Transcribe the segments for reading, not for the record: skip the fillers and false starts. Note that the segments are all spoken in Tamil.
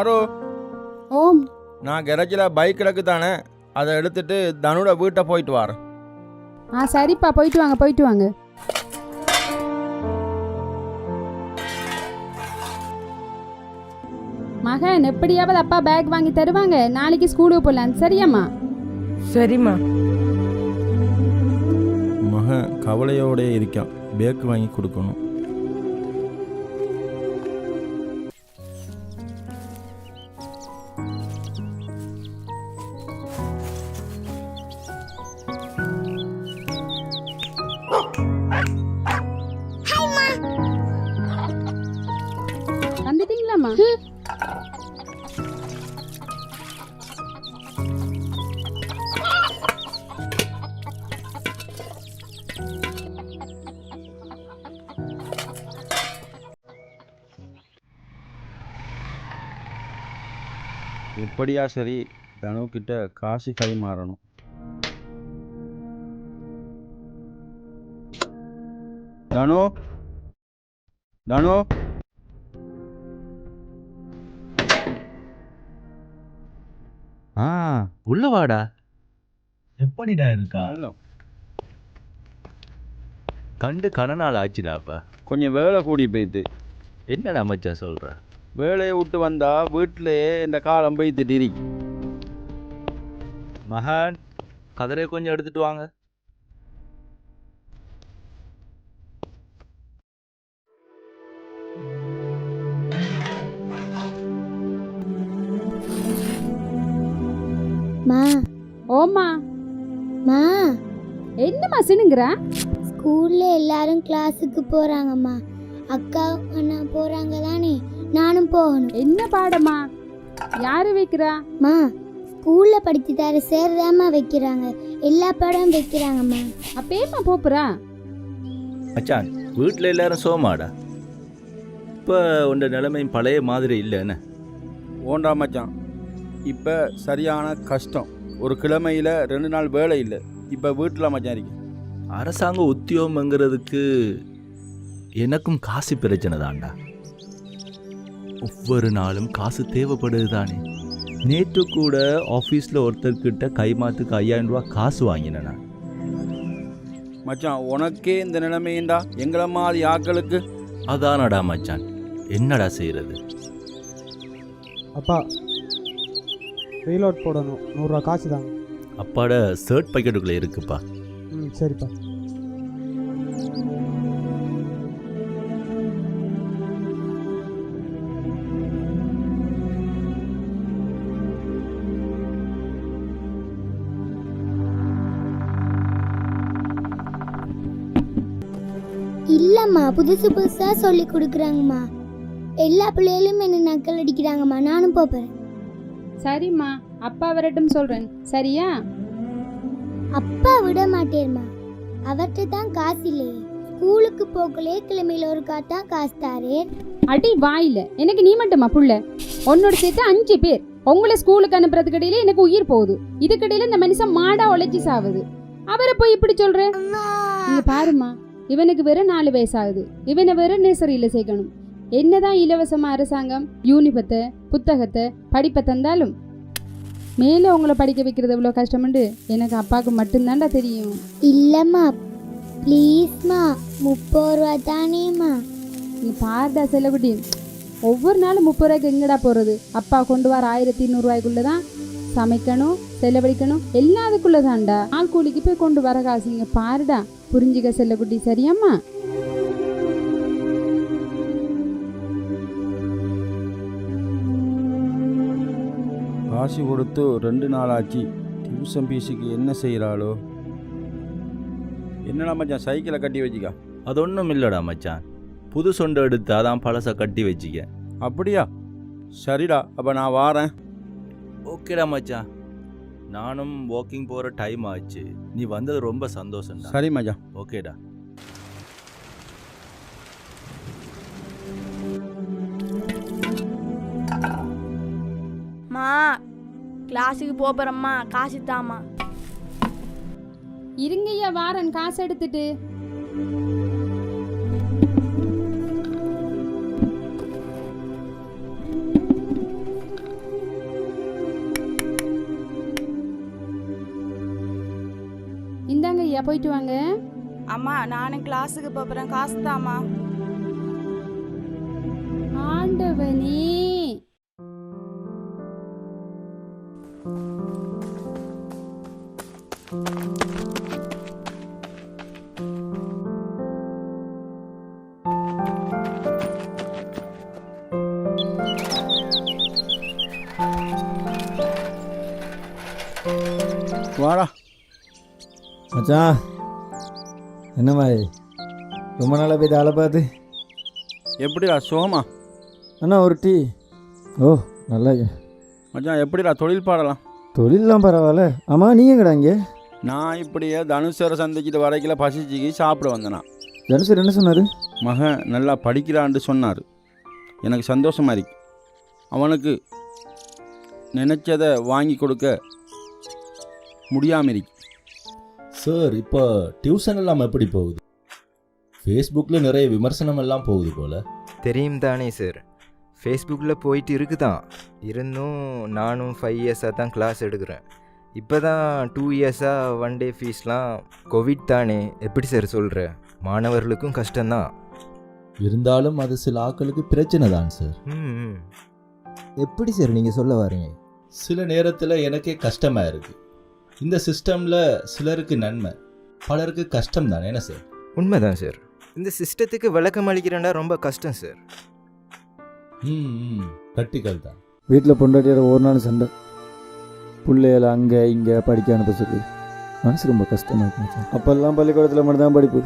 பாரு. ஓம். நான் கரேஜில் பைக் கிடக்கு தானே, அதை எடுத்துட்டு தனுட வீட்டை போயிட்டு வரேன். சரிப்பா, போயிட்டு வாங்க போயிட்டு வாங்க. மகன், எப்படியாவது அப்பா பேக் வாங்கி தருவாங்க, நாளைக்கு ஸ்கூலுக்கு போகலாம். சரியாம்மா? சரிம்மா. மகன் கவலையோட இருக்கான், பேக் வாங்கி கொடுக்கணும். வந்துட்டீங்களாம்மா? எப்படியா சரி, தனுக்கிட்ட காசு கை மாறணும். தனு தனு உள்ளவாடா. எப்படிடா இருக்கா? கண்டு கனநாள் ஆச்சுடாப்பா. கொஞ்சம் வேலை கூடி போயிட்டு. என்னடா மச்சான் சொல்ற? வேலையை விட்டு வந்தா வீட்டிலேயே இந்த காலம் போய்த்துட்டு இருக்கு. மகான், கதிரை கொஞ்சம் எடுத்துட்டு வாங்க. மா. ஓம்மா. மா. என்னம்மா சினுங்குற? ஸ்கூல்ல எல்லாரும் கிளாஸுக்கு போறாங்கம்மா. அக்கா அண்ணா போறாங்க தானே, நானும் போகணும். என்ன பாடம்மா? யாரு வைக்கிறா? மா, ஸ்கூல்ல படிச்சு தர சேர்தாம்மா வைக்கிறாங்க. எல்லா பாடம் வைக்கிறாங்கம்மா. அப்பேம்மா போப்புறா? மச்சான், வீட்டில் எல்லாரும் சோமாடா. இப்போ உண்ட நிலைமையும் பழைய மாதிரி இல்லைன்னு. ஓண்டா மச்சான், இப்போ சரியான கஷ்டம். ஒரு கிழமையில் 2 நாள் வேலை இல்லை. இப்போ வீட்டில் மச்சான் இருக்கு. அரசாங்க உத்தியோகம்ங்கிறதுக்கு எனக்கும் காசு பிரச்சனை தான்டா. ஒவ்வொரு நாளும் காசு தேவைப்படுது தானே. நேற்று கூட ஆஃபீஸில் ஒருத்தர்கிட்ட கைமாத்துக்கு 5000 ரூபா காசு வாங்கினேன் நான். மச்சான், உனக்கே இந்த நிலைமைண்டா, எங்களை மாதிரி ஆக்களுக்கு. அதானடா மச்சான், என்னடா செய்கிறது? அப்பா, ரீலோட் போடணும். 100 ரூபா காசு தாங்க. அப்பாட ஷர்ட் பாக்கெட்டுக்குள்ளே இருக்குப்பா. சரிப்பா. இல்லம்மா, புதுசு புதுசா சொல்லி கொடுக்குறாங்கம்மா. எல்லா பிள்ளைகளும் என்ன நக்கல் அடிக்கிறாங்கம்மா. நானும் போறேன். சரிம்மா, அப்பா வரட்டும் சொல்றேன். சரியா? அப்பா விட மாட்டேர்மா. அவர்கிட்ட தான் காசு இல்லையே. ஸ்கூலுக்கு போகலே கிழமையில ஒரு காத்தான் காசு தாரேன். அடி வாயில, எனக்கு நீ மட்டுமா புள்ள? உன்னோட சேர்த்து 5 பேர். உங்களை ஸ்கூலுக்கு அனுப்புறதுக்கு இடையில எனக்கு உயிர் போகுது. இதுக்கிடையில இந்த மனுஷன் மாடா உழைச்சி சாவுது. அவரை போய் இப்படி சொல்ற? நீங்க பாருமா, இவனுக்கு வெறும் 4 வயசாகுது. இவனை வெறும் நர்சரியில சேர்க்கணும். என்னதான் இலவசமா அரசாங்கம் யூனிபத்தை புத்தகத்தை படிப்பை தந்தாலும் மேலே உங்களை படிக்க வைக்கிறது எவ்வளோ கஷ்டம்னு எனக்கு அப்பாவுக்கு மட்டும்தான்டா தெரியும். இல்லம்மா, ப்ளீஸ்மா, 30 ரூபா தானேம்மா. நீ பாருடா செல்லகுட்டி, ஒவ்வொரு நாளும் 30 ரூபாய்க்கு எங்கடா போகிறது? அப்பா கொண்டு வர 1200 ரூபாய்க்குள்ளே தான் சமைக்கணும், செலவழிக்கணும், எல்லாத்துக்குள்ளே தான்டா. ஆள் கூலிக்கு போய் கொண்டு வர காசுங்க. பாருடா, புரிஞ்சுக்க செல்லகுட்டி. சரியாம்மா? காசு கொடுத்து 2 நாள் ஆச்சு. டியூஷன் பீஸுக்கு என்ன செய்கிறாளோ? என்னடா மச்சான், சைக்கிளை கட்டி வச்சிக்கா? அது ஒன்றும் இல்லைடா மச்சான், புது சொண்டை எடுத்து அதான் பழசை கட்டி வச்சிக்க. அப்படியா? சரிடா, அப்போ நான் வாரேன். ஓகேடா மச்சான், நானும் வாக்கிங் போகிற டைம் ஆச்சு. நீ வந்தது ரொம்ப சந்தோஷம். சரி மச்சான். ஓகேடா. மா, கிளாஸுக்கு போறம்மா, காசு தாமா. இருங்கய்யா, வாரன் காசு எடுத்துட்டு. போயிட்டு வாங்க. அம்மா நானும் கிளாஸுக்கு போகிறேன், காசு தாம்மா. ஆண்டவனே, வாடா. மச்சான், என்ன மாதிரி ரொம்ப நாளாக போய் ஆளை பார்த்து. எப்படிடா சோமா? அண்ணா ஒரு டீ. ஓ நல்லா மச்சான், எப்படிடா தொழில் பாடலாம்? தொழிலெலாம் பரவாயில்ல. ஆமாம் நீங்கள் கிடாங்க. நான் இப்படியே தனுஷரை சந்திச்சுட்டு வரைக்கில பசிச்சுக்கு சாப்பிட வந்தேனா. தனுஷர் என்ன சொன்னார்? மகன் நல்லா படிக்கிறான்னு சொன்னார். எனக்கு சந்தோஷமாக இருக்கு. அவனுக்கு நினச்சதை வாங்கி கொடுக்க முடியாமல் இருக்கு. சார், இப்போ டியூஷன் எல்லாம் எப்படி போகுது? ஃபேஸ்புக்கில் நிறைய விமர்சனம் எல்லாம் போகுது போல். தெரியும் தானே சார், ஃபேஸ்புக்கில் போயிட்டு இருக்குதான். இருந்தும் நானும் 5 இயர்ஸாக தான் கிளாஸ் எடுக்கிறேன். இப்போ தான் 2 இயர்ஸாக 1 டே ஃபீஸ்லாம். கோவிட் தானே, எப்படி சார் சொல்கிற? மாணவர்களுக்கும் கஷ்டம்தான். இருந்தாலும் அது சில ஆட்களுக்கு பிரச்சனை தான் சார். ம் எப்படி சார் நீங்கள் சொல்ல வரீங்க? சில நேரத்தில் எனக்கே கஷ்டமாக இருக்குது. இந்த சிஸ்டமில் சிலருக்கு நன்மை, பலருக்கு கஷ்டம் தானே. என்ன சார்? உண்மைதான் சார். இந்த சிஸ்டத்துக்கு விளக்கம் அளிக்கிறேன்னா ரொம்ப கஷ்டம் சார். ப்ராக்டிக்கல் தான். வீட்டில் பொண்டாட்டியோட ஒரு நாள் சண்டை, பிள்ளைகளை அங்கே இங்கே படிக்க அனுப்ப சொல்லி மனசு ரொம்ப கஷ்டமாக இருக்கு. அப்போல்லாம் பள்ளிக்கூடத்தில் மட்டும் தான் படிப்பு.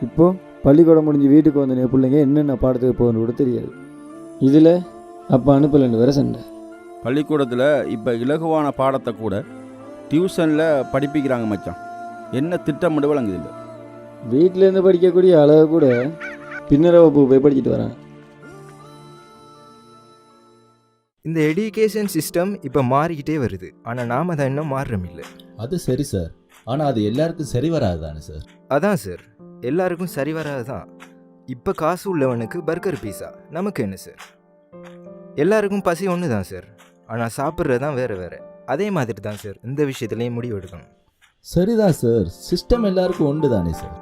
இப்போது பள்ளிக்கூடம் முடிஞ்சு வீட்டுக்கு வந்த பிள்ளைங்க என்னென்ன பாடத்துக்கு போகணுன்னு கூட தெரியாது. இதில் அப்போ அனுப்பலன்னு வேற சண்டை. பள்ளிக்கூடத்தில் இப்போ இலகுவான பாடத்தை கூட டியூஷனில் படிப்பிக்கிறாங்க மச்சான். என்ன திட்டமிட்டு வழங்குது இல்லை. வீட்டிலேருந்து படிக்கக்கூடிய அளவு கூட பின்னர வகுப்பு போய் படிச்சுட்டு வரேன். இந்த எஜுகேஷன் சிஸ்டம் இப்போ மாறிக்கிட்டே வருது. ஆனால் நாம் தான் இன்னும் மாறுறோம் இல்லை. அது சரி சார், ஆனால் அது எல்லாருக்கும் சரி வராது தானே சார்? அதான் சார், எல்லாருக்கும் சரி வராது தான். இப்போ காசு உள்ளவனுக்கு பர்கர் பீஸா, நமக்கு என்ன சார்? எல்லாருக்கும் பசி ஒன்று தான் சார், ஆனால் சாப்பிட்றது தான் வேறு வேறு. அதே மாதிரி தான் சார் இந்த விஷயத்துலேயும் முடிவு எடுக்கணும். சரிதான் சார், சிஸ்டம் எல்லாருக்கும் உண்டு தானே சார்.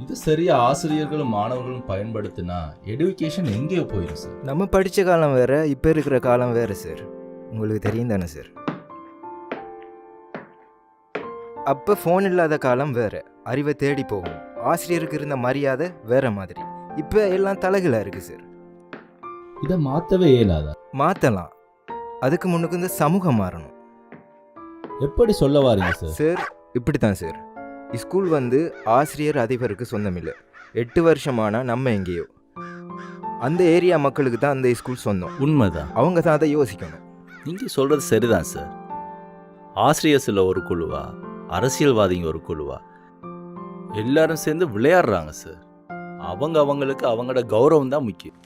இது சரியா ஆசிரியர்களும் மாணவர்களும் பயன்படுத்தினா எடுகேஷன் எங்கேயோ போயிடும் சார். நம்ம படித்த காலம் வேறு, இப்போ இருக்கிற காலம் வேறு சார். உங்களுக்கு தெரியும் தானே சார்? அப்போ ஃபோன் இல்லாத காலம் வேறு, அறிவை தேடி போகும். ஆசிரியருக்கு இருந்த மரியாதை வேறு மாதிரி. இப்போ எல்லாம் தலைகளாக இருக்குது சார். இதை மாற்றவே இயலாதா? மாற்றலாம். அதுக்கு முன்னுக்கு இந்த சமூகம் மாறணும். எப்படி சொல்ல வாரீங்க சார்? சார் இப்படி தான் சார். ஸ்கூல் ஆசிரியர் அதிபருக்கு சொந்தமில்லை. 8 வருஷமானா நம்ம எங்கேயோ. அந்த ஏரியா மக்களுக்கு தான் அந்த ஸ்கூல் சொந்தம். உண்மைதான். அவங்க தான் அதை யோசிக்கணும். நீங்கள் சொல்கிறது சரிதான் சார். ஆசிரியர்ஸில் ஒரு குழுவா, அரசியல்வாதிங்க ஒரு குழுவா, எல்லாரும் சேர்ந்து விளையாடுறாங்க சார். அவங்களுக்கு அவங்களோட கௌரவம் தான் முக்கியம்.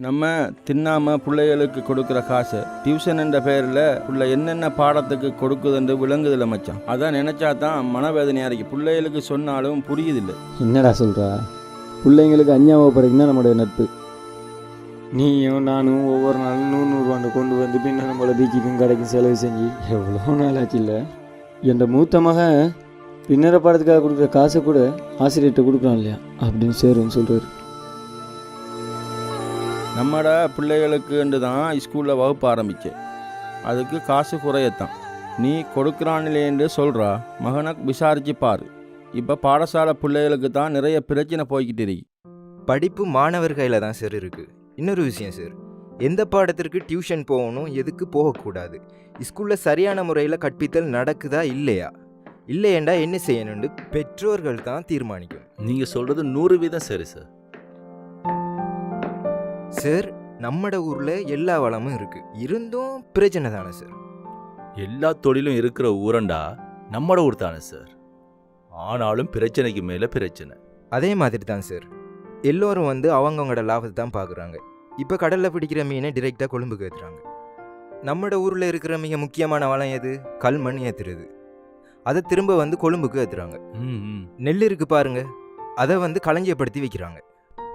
நம்ம தின்னாமல் பிள்ளைகளுக்கு கொடுக்குற காசை டியூஷன் என்ற பெயரில் உள்ள என்னென்ன பாடத்துக்கு கொடுக்குதுன்னு விளங்குதில்லை மச்சான். அதான் நினச்சா தான் மனவேதனையாக இருக்குது. பிள்ளைகளுக்கு சொன்னாலும் புரியுதில்லை. என்னடா சொல்கிறா? பிள்ளைங்களுக்கு 5ஆம் வகுப்பு வரைக்கும் தான் நம்மளுடைய நட்பு. நீயும் நானும் ஒவ்வொரு நாளும் 100 ரூபாண்டு கொண்டு வந்து பின்ன நம்மளை பீச்சுக்கும் கடைக்கும் செலவு செஞ்சு எவ்வளோ நாள் ஆச்சு இல்லை? என் மூத்த மகன் பின்னர பாடத்துக்காக கொடுக்குற காசை கூட ஆசிரியர்கிட்ட கொடுக்குறான் இல்லையா அப்படின்னு சேருன்னு சொல்கிறாரு. நம்மட பிள்ளைகளுக்குன்று தான் ஸ்கூலில் வகுப்பு ஆரம்பித்தேன். அதுக்கு காசு குறையத்தான். நீ கொடுக்குறானில்லேன்னு சொல்கிறா. மகனை விசாரிச்சு பாரு. இப்போ பாடசாலை பிள்ளைகளுக்கு தான் நிறைய பிரச்சனை போய்கிட்டு இருக்கு. படிப்பு மாணவர் கையில் தான் சார் இருக்குது. இன்னொரு விஷயம் சார், எந்த பாடத்திற்கு டியூஷன் போகணும், எதுக்கு போகக்கூடாது, ஸ்கூலில் சரியான முறையில் கற்பித்தல் நடக்குதா இல்லையா, இல்லையேண்டா என்ன செய்யணும்னு பெற்றோர்கள் தான் தீர்மானிக்கும். நீங்கள் சொல்கிறது 100% சரி சார். சார் நம்மட ஊரில் எல்லா வளமும் இருக்குது, இருந்தும் பிரச்சனை தானே சார். எல்லா தொழிலும் இருக்கிற ஊரண்டா நம்மட ஊர் தானே சார். ஆனாலும் பிரச்சனைக்கு மேலே பிரச்சனை. அதே மாதிரி தான் சார், எல்லோரும் அவங்கவுங்களோட லாபத்தை தான் பார்க்குறாங்க. இப்போ கடலில் பிடிக்கிற மீனை டிரெக்டாக கொழும்புக்கு ஏற்றுறாங்க. நம்மட ஊரில் இருக்கிற மிக முக்கியமான வளம் எது? கல்மண் ஏற்றுறது. அதை திரும்ப கொழும்புக்கு ஏற்றுறாங்க. நெல் இருக்கு பாருங்க, அதை களஞ்சியப்படுத்தி வைக்கிறாங்க.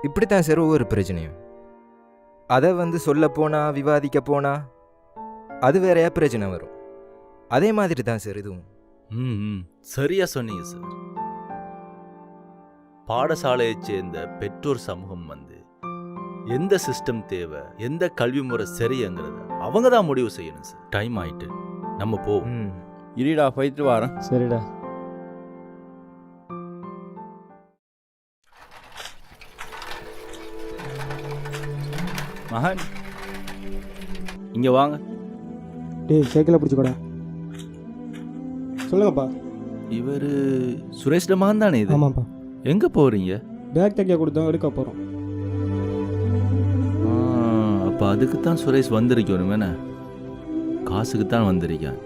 இப்படி தான் சார் ஒவ்வொரு பிரச்சனையும். அதை சொல்ல போனால், விவாதிக்க போனால் அது வேறையா பிரச்சனை வரும். அதே மாதிரி தான் சார் இதுவும். ம் சரியா சொன்னீங்க சார். பாடசாலையைச் சேர்ந்த பெற்றோர் சமூகம் வந்து எந்த சிஸ்டம் தேவை, எந்த கல்வி முறை சரிங்கிறத அவங்க தான் முடிவு செய்யணும் சார். டைம் ஆயிட்டு, நம்ம போவோம். ம் இருடா போயிட்டு வரேன். சரிடா. மகன் இங்க வாங்க. டேய் சைக்கிளை பிடிச்சிக்கோடா. சொல்லுங்கப்பா. இவர் சுரேஷ் மகன் தானே இது? ஆமாப்பா. எங்க போறீங்க? பேக் தைக்க கொடுத்தோம், எடுக்க போகிறோம். அப்போ அதுக்கு தான் சுரேஷ் வந்திருக்கணும். என்ன காசுக்கு தான் வந்திருக்கேன்.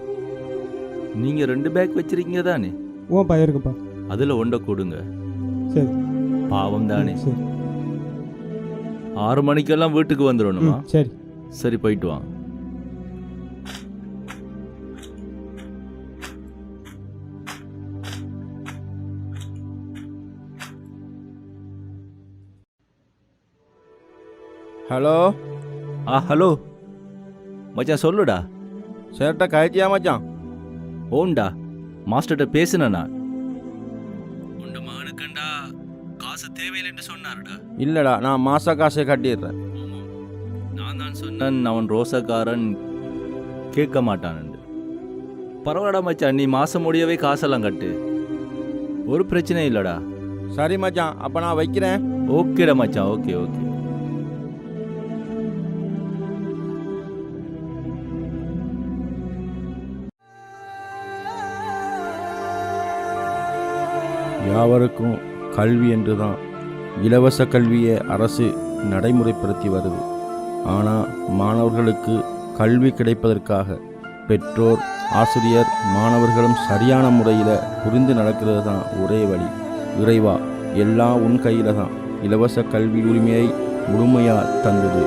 நீங்க 2 பேக் வச்சிருக்கீங்க தானே? ஓப்பா இருக்குப்பா. அதில் ஒன்றை கொடுங்க. சரி. பாவம் தானே. சரி. 6 மணிக்கெல்லாம் வீட்டுக்கு வந்துடணுமா? சரி. சரி போயிட்டு வாங்க. ஹலோ ஹலோ மச்சான், சொல்லுடா. சேட்டை கழிச்சியா மச்சான்? ஓண்டா, மாஸ்டர்கிட்ட பேசுனேன் நான். உண்ட மகனுக்கண்டா காசு தேவையில்லைன்னு சொன்னாருடா. இல்லைடா, நான் மாச காசை கட்டிடுறேன். நான் தான் சொன்னேன் அவன் ரோசக்காரன் கேட்க மாட்டான்னு. பரவாயில்ல மச்சான், நீ மாசம் முடியவே காசெல்லாம் கட்டு, ஒரு பிரச்சனை இல்லைடா. சரி மச்சான், அப்போ நான் வைக்கிறேன். ஓகேடா மச்சான், ஓகே ஓகே. யாவருக்கும் கல்வி என்று தான் இலவச கல்வியை அரசு நடைமுறைப்படுத்தி வருது. ஆனால் மாணவர்களுக்கு கல்வி கிடைப்பதற்காக பெற்றோர், ஆசிரியர், மாணவர்களும் சரியான முறையில் புரிந்து நடக்கிறது தான் ஒரே வழி. இறைவா, எல்லாம் உன் கையில் தான். இலவச கல்வி உரிமையை முழுமையாக தந்தது.